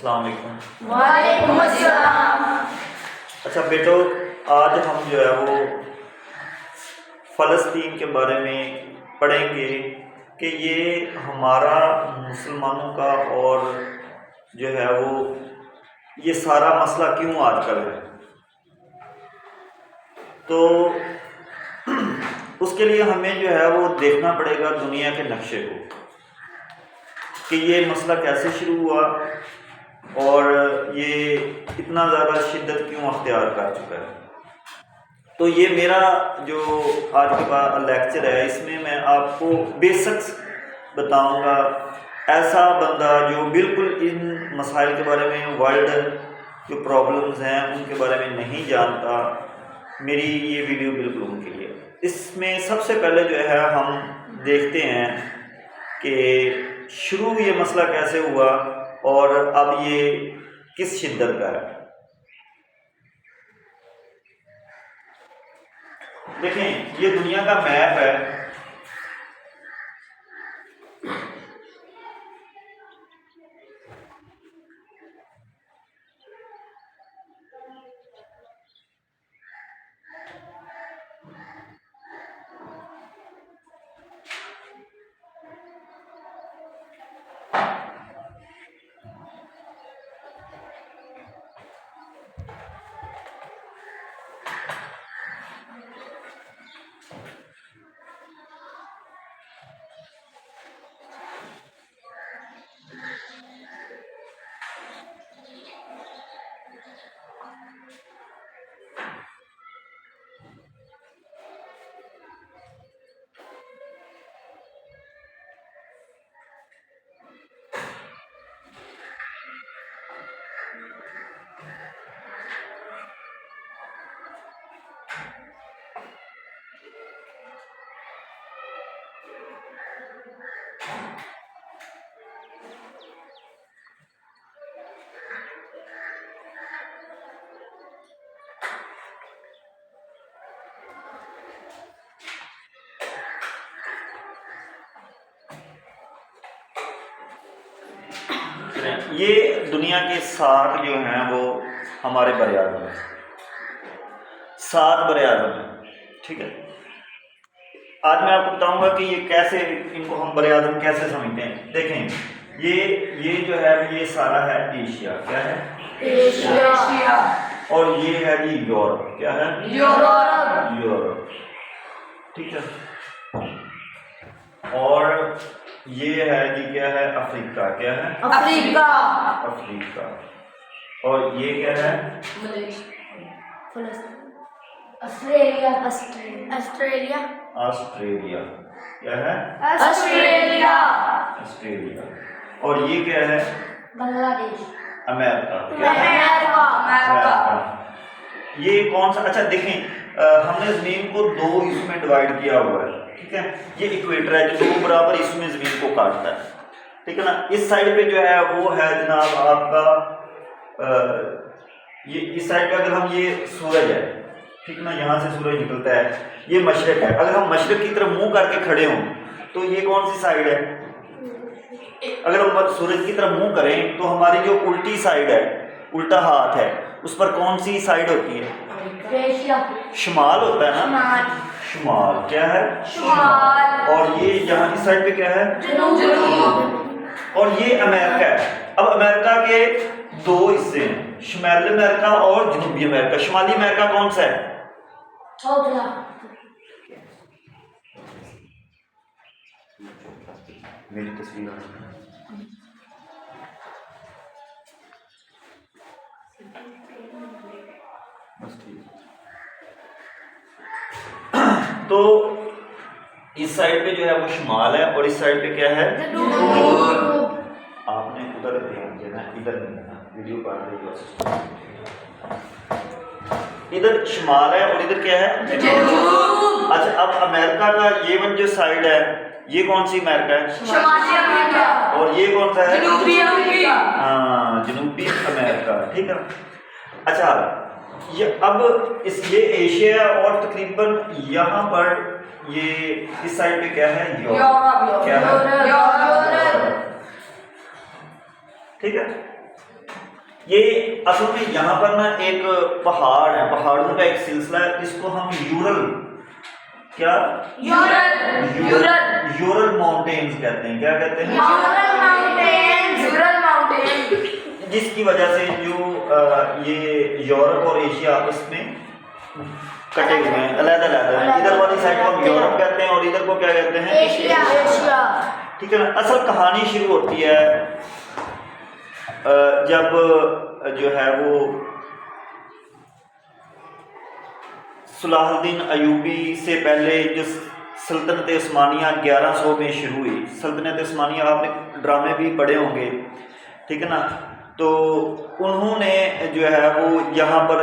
السلام علیکم۔ وعلیکم السلام۔ اچھا بیٹو، آج ہم جو ہے وہ فلسطین کے بارے میں پڑھیں گے کہ یہ ہمارا مسلمانوں کا اور جو ہے وہ یہ سارا مسئلہ کیوں آج کل ہے۔ تو اس کے لیے ہمیں جو ہے وہ دیکھنا پڑے گا دنیا کے نقشے کو کہ یہ مسئلہ کیسے شروع ہوا اور یہ اتنا زیادہ شدت کیوں اختیار کر چکا ہے۔ تو یہ میرا جو آج کے بعد لیکچر ہے، اس میں میں آپ کو بیسکس بتاؤں گا، ایسا بندہ جو بالکل ان مسائل کے بارے میں، ورلڈ جو پرابلمز ہیں ان کے بارے میں نہیں جانتا، میری یہ ویڈیو بالکل ان کے لیے۔ اس میں سب سے پہلے جو ہے ہم دیکھتے ہیں کہ شروع یہ مسئلہ کیسے ہوا اور اب یہ کس شدت کا ہے۔ دیکھیں، یہ دنیا کا میپ ہے۔ یہ دنیا کے 7 جو ہیں وہ ہمارے بر اعظم ہیں، 7 بر اعظم ہیں، ٹھیک ہے۔ آج میں آپ کو بتاؤں گا کہ یہ کیسے، ان کو ہم بر اعظم کیسے سمجھتے ہیں۔ دیکھیں، یہ جو ہے یہ سارا ہے ایشیا، کیا ہے؟ ایشیا۔ اور یہ ہے جی یورپ، کیا ہے؟ یورپ، ٹھیک ہے۔ اور یہ ہے جی کیا ہے؟ افریقہ، کیا ہے؟ افریقہ۔ اور یہ کیا ہے؟ آسٹریلیا۔ کیا ہے؟ آسٹریلیا۔ اور یہ کیا ہے؟ بنگلہ دیش۔ امریکہ، کیا ہے؟ امریکہ۔ یہ کون سا؟ اچھا دیکھیں، ہم نے زمین کو 2 حصوں میں ڈیوائیڈ کیا ہوا ہے، ٹھیک ہے۔ یہ ایکویٹر ہے جو 2 برابر حصوں میں زمین کو کاٹتا ہے، ٹھیک ہے نا۔ اس سائڈ پہ جو ہے وہ ہے جناب آپ کا یہ اس سائڈ پہ اگر ہم یہ سورج ہے، ٹھیک ہے نا، یہاں سے سورج نکلتا ہے، یہ مشرق ہے۔ اگر ہم مشرق کی طرف منہ کر کے کھڑے ہوں تو یہ کون سی سائڈ ہے؟ اگر ہم سورج کی طرف منہ کریں تو ہماری جو الٹی سائڈ ہے، الٹا ہاتھ ہے، اس پر کون سی سائڈ ہوتی ہے؟ شمال ہوتا ہے نا، شمال، کیا ہے؟ شمال۔ اور یہ یہاں اس سائڈ پہ کیا ہے؟ جنوب۔ اور یہ امریکہ ہے۔ اب امریکہ کے 2 حصے ہیں، شمالی امریکہ اور جنوبی امریکہ۔ شمالی امریکہ کون سا ہے؟ میری تصویر آ رہی ہے۔ تو اس سائڈ پہ جو ہے وہ شمال ہے اور اس سائڈ پہ کیا ہے؟ جنوب۔ آپ نے ادھر دھیان دینا، ادھر نہیں دینا، ویڈیو پڑھ رہی ہے۔ ادھر شمال ہے اور ادھر کیا ہے؟ جنوب۔ اچھا، اب امریکہ کا یہ جو سائڈ ہے یہ کون سی امریکہ ہے؟ شمالی امریکہ۔ اور یہ کون سا ہے؟ جنوبی امریکہ۔ ہاں، جنوبی امریکہ، ٹھیک ہے۔ اچھا، یہ اب یہ ایشیا اور تقریباً یہاں پر یہ اس سائڈ پہ کیا ہے؟ یورپ، کیا ہے؟ ٹھیک ہے۔ یہ اصل میں یہاں پر نا ایک پہاڑ ہے، پہاڑوں کا ایک سلسلہ ہے، اس کو ہم یورل کیا یورل ماؤنٹینز کہتے ہیں. کیا کہتے ہیں؟ جس کی وجہ سے جو یہ یورپ اور ایشیا آپس میں کٹے ہوئے ہیں، علیحدہ علیحدہ ہیں. ادھر والی سائڈ کو ہم یورپ کہتے ہیں اور ادھر کو کیا کہتے ہیں؟ ایشیا. ٹھیک ہے نا. اصل کہانی شروع ہوتی ہے جب جو ہے وہ صلاح الدین ایوبی سے پہلے جو سلطنت عثمانیہ 1100 میں شروع ہوئی. سلطنت عثمانیہ آپ نے ڈرامے بھی پڑھے ہوں گے، ٹھیک ہے نا. تو انہوں نے جو ہے وہ یہاں پر،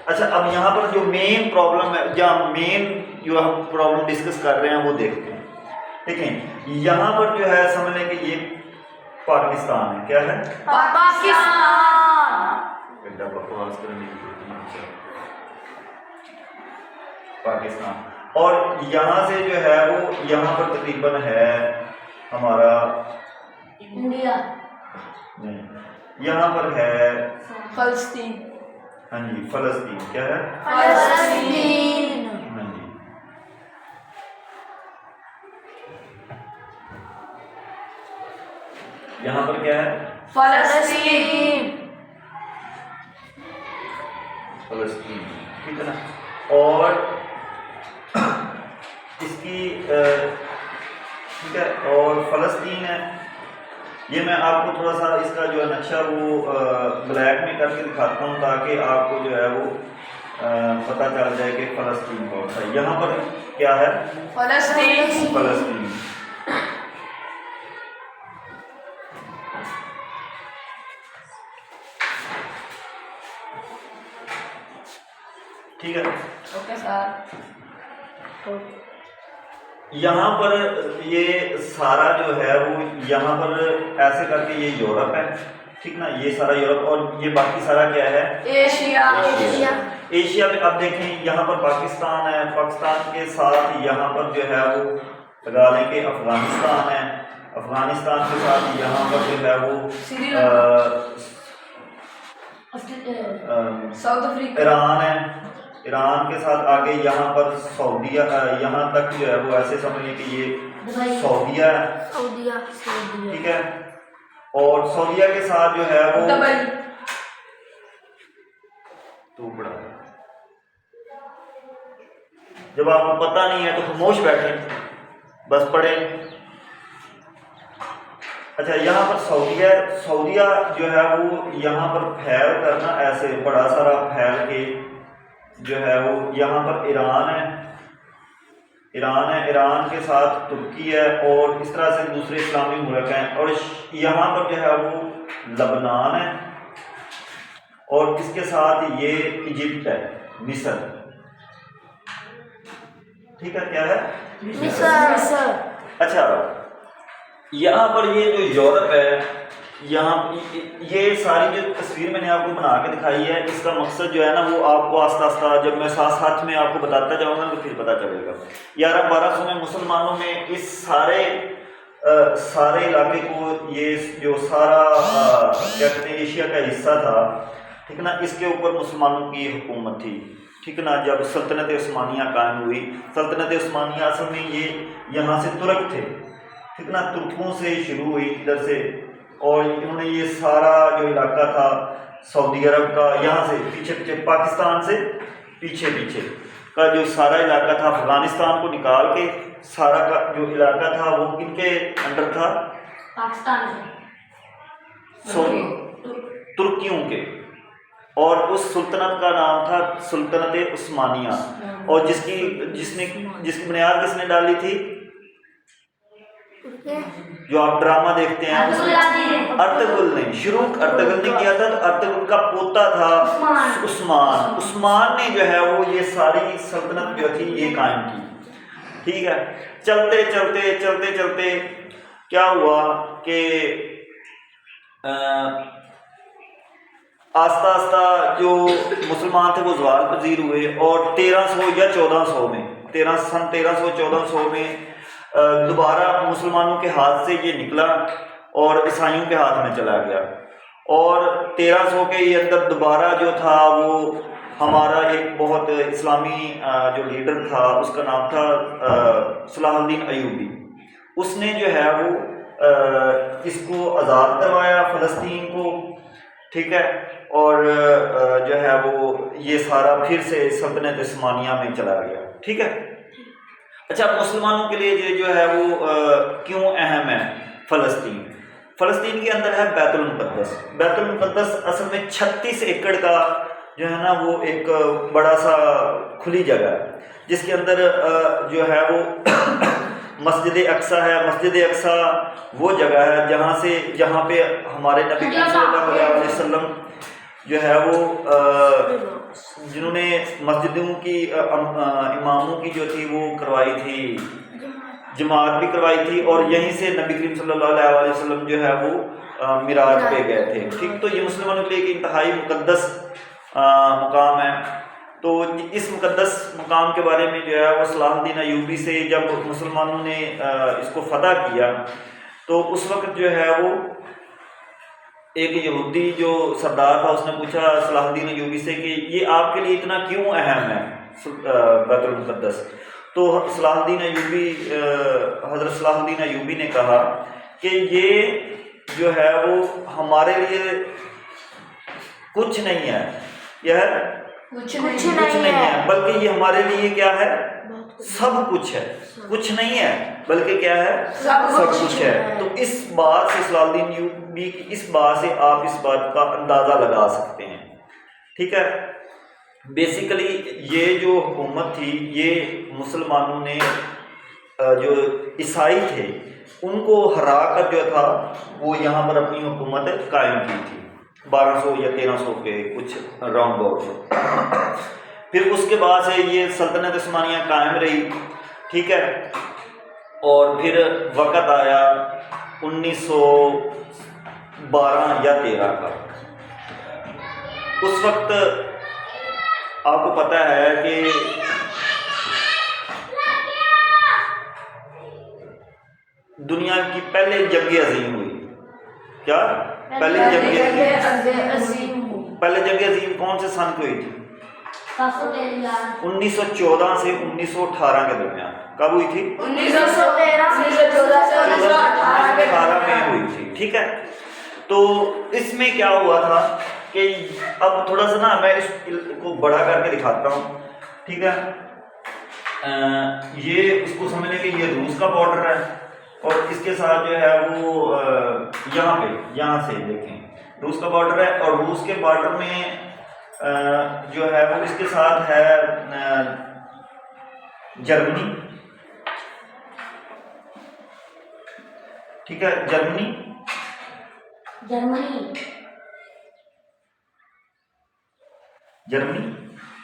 اچھا اب یہاں پر جو مین پرابلم ہے یا مین جو ہم پرابلم ڈسکس کر رہے ہیں وہ دیکھتے ہیں. دیکھیں یہاں پر جو ہے سمجھ لیں کہ یہ پاکستان ہے. کیا ہے؟ پاکستان. اور یہاں سے جو ہے وہ یہاں پر تقریباً ہے ہمارا انڈیا. نہیں، یہاں پر ہے فلسطین. ہاں جی فلسطین. کیا ہے؟ فلسطین. ہاں جی. یہاں پر کیا ہے؟ فلسطین. فلسطین. ٹھیک ہے نا. اور اس کی ٹھیک ہے، اور فلسطین ہے. یہ میں آپ کو تھوڑا سا اس کا جو ہے نقشہ وہ بلیک میں کر کے دکھاتا ہوں تاکہ آپ کو جو ہے وہ پتہ چل جائے کہ فلسطین کون سا ہے. یہاں پر کیا ہے؟ فلسطین. فلسطین. ٹھیک ہے. Okay sir. یہاں پر یہ سارا جو ہے وہ یہاں پر ایسے کر کے یہ یورپ ہے، ٹھیک نا. یہ سارا یورپ اور یہ باقی سارا کیا ہے؟ ایشیا. ایشیا میں اب دیکھیں یہاں پر پاکستان ہے، پاکستان کے ساتھ یہاں پر جو ہے وہ لگا لیں کہ افغانستان ہے. افغانستان کے ساتھ یہاں پر جو ہے وہ ساؤتھ افریقہ. ایران ہے. ایران کے ساتھ آگے یہاں پر سعودیہ، یہاں تک جو ہے وہ ایسے سمجھیں کہ یہ سعودیہ ہے. ٹھیک ہے. اور سعودیہ کے ساتھ جو ہے وہ دبئی. تو بڑا جب آپ کو پتہ نہیں ہے تو خاموش بیٹھیں، بس پڑھیں. اچھا یہاں پر سعودیہ جو ہے وہ یہاں پر پھیل کرنا ایسے بڑا سارا پھیل کے جو ہے وہ یہاں پر ایران ہے. ایران کے ساتھ ترکی ہے اور اس طرح سے دوسرے اسلامی ملک ہیں. اور یہاں پر جو ہے وہ لبنان ہے اور اس کے ساتھ یہ ایجپٹ ہے، مصر. ٹھیک ہے. کیا ہے؟ مصر. اچھا یہاں پر یہ جو یورپ ہے، یہاں یہ ساری جو تصویر میں نے آپ کو بنا کے دکھائی ہے، اس کا مقصد جو ہے نا وہ آپ کو آہستہ آہستہ جب میں ساتھ ساتھ میں آپ کو بتاتا جاؤں گا تو پھر پتہ چلے گا. 1100-1200 میں مسلمانوں میں اس سارے علاقے کو یہ جو سارا کیا کہتے ہیں ایشیا کا حصہ تھا، ٹھیک ہے نا، اس کے اوپر مسلمانوں کی حکومت تھی. ٹھیک ہے نا. جب سلطنت عثمانیہ قائم ہوئی، سلطنت عثمانیہ اصل میں یہ یہاں سے ترک تھے، ٹھیک ہے نا، ترکوں سے شروع ہوئی ادھر سے، اور انہوں نے یہ سارا جو علاقہ تھا سعودی عرب کا، یہاں سے پیچھے پاکستان سے پیچھے کا جو سارا علاقہ تھا، افغانستان کو نکال کے سارا کا جو علاقہ تھا وہ کن کے انڈر تھا؟ پاکستان. ترکیوں کے. اور اس سلطنت کا نام تھا سلطنت عثمانیہ. اور جس کی بنیاد کس نے ڈالی تھی؟ جو آپ ڈرامہ دیکھتے ہیں ارطغرل نے. شروع ارطغرل نے کیا تھا. تو ارطغرل کا پوتا تھا عثمان نے جو ہے وہ یہ ساری سلطنت جو تھی یہ قائم کی. ٹھیک ہے. چلتے چلتے کیا ہوا کہ آہستہ آہستہ جو مسلمان تھے وہ زوال پذیر ہوئے. اور 1300 یا 1400 میں 1300-1400 میں دوبارہ مسلمانوں کے ہاتھ سے یہ نکلا اور عیسائیوں کے ہاتھ میں چلا گیا. اور 1300 کے یہ اندر دوبارہ جو تھا وہ ہمارا ایک بہت اسلامی جو لیڈر تھا، اس کا نام تھا صلاح الدین ایوبی، اس نے جو ہے وہ اس کو آزاد کروایا فلسطین کو، ٹھیک ہے، اور جو ہے وہ یہ سارا پھر سے سلطنت عثمانیہ میں چلا گیا، ٹھیک ہے۔ اچھا، مسلمانوں کے لیے یہ جو ہے وہ کیوں اہم ہے فلسطین؟ فلسطین کے اندر ہے بیت المقدس۔ بیت المقدس اصل میں 36 ایکڑ کا جو ہے نا وہ ایک بڑا سا کھلی جگہ ہے، جس کے اندر جو ہے وہ مسجد اقصی ہے۔ مسجد اقصی وہ جگہ ہے جہاں پہ ہمارے نبی کریم صلی اللہ علیہ وسلم جو ہے وہ جنہوں نے مسجدوں کی اماموں کی جو تھی وہ کروائی تھی، جماعت بھی کروائی تھی، اور یہیں سے نبی کریم صلی اللہ علیہ وسلم جو ہے وہ معراج پہ گئے تھے، ٹھیک۔ تو یہ مسلمانوں کے لیے ایک انتہائی مقدس مقام ہے۔ تو اس مقدس مقام کے بارے میں جو ہے وہ صلاح الدین ایوبی سے جب مسلمانوں نے اس کو فتح کیا تو اس وقت جو ہے وہ ایک یہودی جو سردار تھا، اس نے پوچھا صلاح الدین ایوبی سے کہ یہ آپ کے لیے اتنا کیوں اہم ہے بیت المقدس؟ تو صلاح الدین ایوبی حضرت صلاح الدین ایوبی نے کہا کہ یہ جو ہے وہ ہمارے لیے کچھ نہیں ہے، یہ ہے کچھ کچھ نہیں نہیں ہے، بلکہ یہ ہمارے لیے کیا ہے؟ سب کچھ ہے۔ کچھ نہیں ہے بلکہ کیا ہے؟ سب کچھ ہے۔ تو اس بات سے صلاح الدین ایوبی کی اس بات سے آپ اس بات کا اندازہ لگا سکتے ہیں، ٹھیک ہے۔ بیسیکلی یہ جو حکومت تھی یہ مسلمانوں نے جو عیسائی تھے ان کو ہرا کر جو تھا وہ یہاں پر اپنی حکومت قائم کی تھی 1200 یا 1300 کے کچھ راؤنڈ باؤٹ۔ پھر اس کے بعد سے یہ سلطنت عثمانیہ قائم رہی، ٹھیک ہے، اور پھر وقت آیا 1912 یا 13 کا۔ اس وقت آپ کو پتہ ہے کہ دنیا کی پہلے جنگ عظیم ہوئی۔ کیا؟ پہلے جنگ عظیم کون سے سن کو ہوئی تھی؟ 1914 سے 1918 کے درمیان۔ کب ہوئی تھی؟ 1913 سے 1918 میں ہوئی تھی، ٹھیک ہے۔ تو اس میں کیا ہوا تھا کہ اب تھوڑا سا نا میں اس کو بڑا کر کے دکھاتا ہوں، ٹھیک ہے۔ یہ اس کو سمجھنے کہ یہ روس کا بارڈر ہے، اور اس کے ساتھ جو ہے وہ یہاں سے دیکھیں روس کا بارڈر ہے، اور روس کے بارڈر میں جو ہے وہ اس کے ساتھ ہے جرمنی، ٹھیک ہے، جرمنی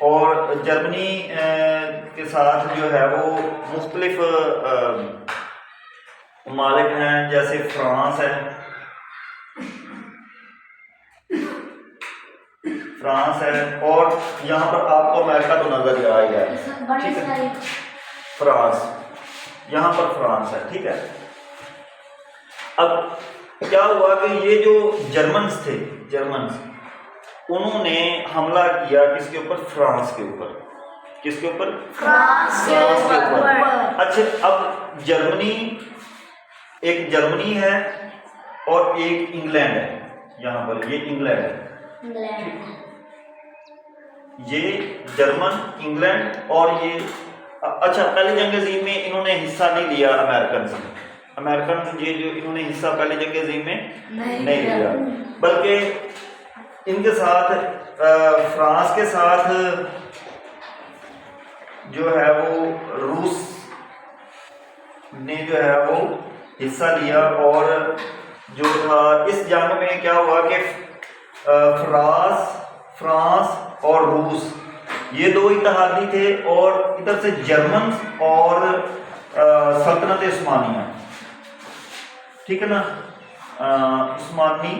اور جرمنی کے ساتھ جو ہے وہ مختلف ممالک ہیں، جیسے فرانس ہے، اور یہاں پر آپ کو امریکہ تو نظر آ گیا ہے، فرانس، یہاں پر فرانس ہے، ٹھیک ہے۔ اب کیا ہوا کہ یہ جو جرمنز تھے، انہوں نے حملہ کیا کس کے اوپر؟ فرانس کے اوپر۔ کس کے اوپر؟ فرانس کے اوپر۔ اچھا، اب ایک جرمنی ہے اور ایک انگلینڈ ہے، یہاں پر یہ انگلینڈ ہے، یہ جرمن، انگلینڈ، اور یہ اچھا پہلی جنگ عظیم میں انہوں نے حصہ نہیں لیا، امریکن یہ جو انہوں نے حصہ پہلی جنگ عظیم میں نہیں لیا، بلکہ ان کے ساتھ فرانس کے ساتھ جو ہے وہ روس نے جو ہے وہ حصہ لیا، اور جو تھا اس جنگ میں کیا ہوا کہ فرانس اور روس یہ دو اتحادی تھے، اور ادھر سے جرمن اور سلطنت عثمانیہ، ٹھیک ہے نا، عثمانی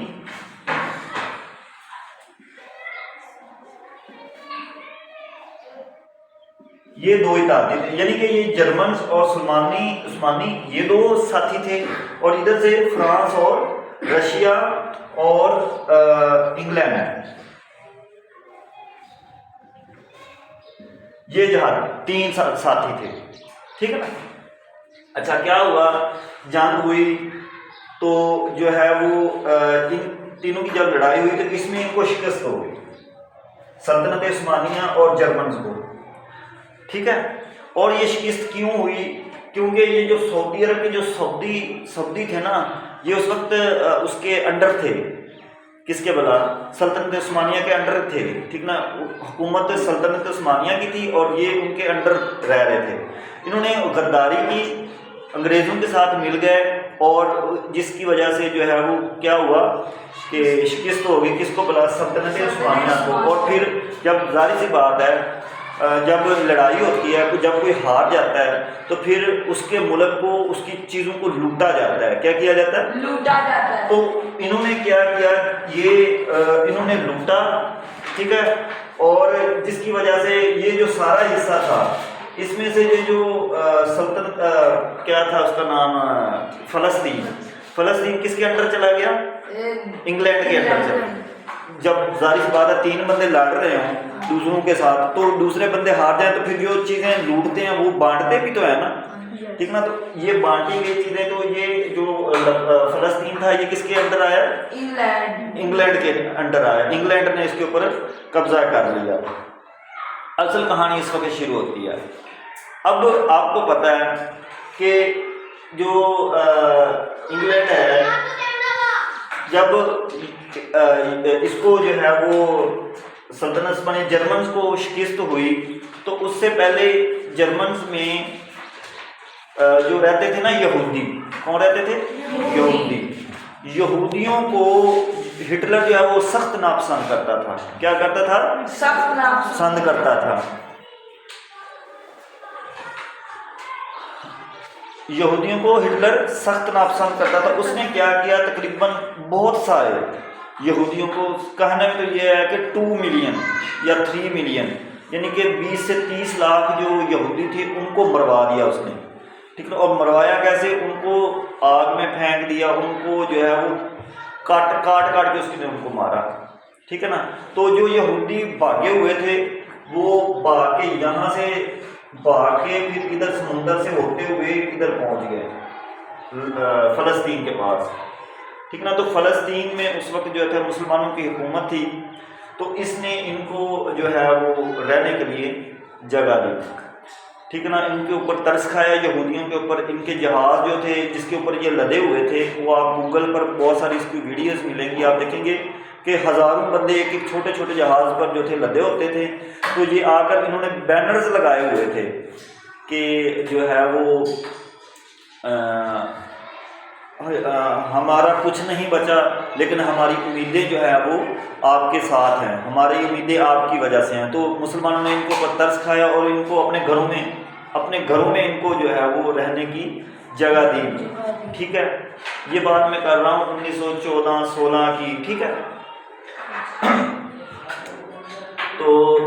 یہ دو اتحادی تھے، یعنی کہ یہ جرمن اور عثمانی یہ دو ساتھی تھے، اور ادھر سے فرانس اور رشیا اور انگلینڈ، یہ جہاز 3 ساتھی تھے، ٹھیک ہے نا. اچھا کیا ہوا، جنگ ہوئی تو جو ہے وہ ان تینوں کی جب لڑائی ہوئی تو اس میں ان کو شکست ہو گئی، سلطنت عثمانیہ اور جرمنز کو، ٹھیک ہے. اور یہ شکست کیوں ہوئی، کیونکہ یہ جو سعودی عرب کے جو سعودی تھے نا، یہ اس وقت اس کے انڈر تھے، کس کے بلا، سلطنت عثمانیہ کے انڈر تھے، ٹھیک نا. حکومت سلطنت عثمانیہ کی تھی اور یہ ان کے انڈر رہ رہے تھے. انہوں نے غداری کی، انگریزوں کے ساتھ مل گئے، اور جس کی وجہ سے جو ہے وہ کیا ہوا کہ شکست ہو گئی، کس کو بلا، سلطنت عثمانیہ کو. اور پھر جب ظاہر سی بات ہے جب لڑائی ہوتی ہے، جب کوئی ہار جاتا ہے تو پھر اس کے ملک کو، اس کی چیزوں کو لوٹا جاتا ہے. کیا کیا جاتا ہے؟ لوٹا جاتا ہے. تو انہوں نے کیا کیا، یہ انہوں نے لوٹا، ٹھیک ہے. اور جس کی وجہ سے یہ جو سارا حصہ تھا، اس میں سے یہ جو سلطنت کیا تھا اس کا نام، فلسطین کس کے انڈر چلا گیا؟ انگلینڈ کے انڈر چلا. جب ظاہر سی بات ہے 3 بندے لڑ رہے ہوں دوسروں کے ساتھ، تو دوسرے بندے ہار جائیں تو پھر جو چیزیں لوٹتے ہیں وہ بانٹتے بھی تو ہے نا، ٹھیک نا. تو یہ بانٹی گئی چیزیں، تو یہ جو فلسطین تھا یہ کس کے انڈر آیا؟ انگلینڈ کے انڈر آیا. انگلینڈ نے اس کے اوپر قبضہ کر لیا. اصل کہانی اس وقت شروع ہوتی ہے. اب آپ کو پتہ ہے کہ جو انگلینڈ ہے، جب اس کو جو ہے وہ سلطنت بنے، جرمنز کو شکست ہوئی، تو اس سے پہلے جرمنز میں جو رہتے تھے نا یہودی، کون رہتے تھے؟ یہودی. یہودیوں کو ہٹلر جو ہے وہ سخت ناپسند کرتا تھا. کیا کرتا تھا؟ سخت پسند کرتا تھا. یہودیوں کو ہٹلر سخت ناپسند کرتا تھا. اس نے کیا کیا، تقریباً بہت سارے یہودیوں کو، کہنے میں تو یہ ہے کہ 2 ملین یا 3 ملین، یعنی کہ 20 سے 30 لاکھ جو یہودی تھے ان کو مروا دیا اس نے، ٹھیک ہے. اور مروایا کیسے؟ ان کو آگ میں پھینک دیا، ان کو جو ہے وہ کاٹ کے اس نے ان کو مارا، ٹھیک ہے نا. تو جو یہودی بھاگے ہوئے تھے وہ بھاگ کے یہاں سے بھاگ کے پھر ادھر سمندر سے ہوتے ہوئے ادھر پہنچ گئے فلسطین کے پاس، ٹھیک نا. تو فلسطین میں اس وقت جو ہے مسلمانوں کی حکومت تھی، تو اس نے ان کو جو ہے وہ رہنے کے لیے جگہ دی، ٹھیک ہے نا. ان کے اوپر ترس کھایا یہودیوں کے اوپر. ان کے جہاز جو تھے جس کے اوپر یہ لدے ہوئے تھے، وہ آپ گوگل پر بہت ساری اس کی ویڈیوز ملیں گی، آپ دیکھیں گے کہ ہزاروں بندے ایک چھوٹے چھوٹے جہاز پر جو تھے لدے ہوتے تھے. تو یہ آ کر انہوں نے بینرز لگائے ہوئے تھے کہ جو ہے وہ ہمارا کچھ نہیں بچا، لیکن ہماری امیدیں جو ہے وہ آپ کے ساتھ ہیں، ہماری امیدیں آپ کی وجہ سے ہیں. تو مسلمانوں نے ان کو پر ترس کھایا اور ان کو اپنے گھروں میں ان کو جو ہے وہ رہنے کی جگہ دی، ٹھیک ہے. یہ بات میں کر رہا ہوں 1914-16 کی، ٹھیک ہے. تو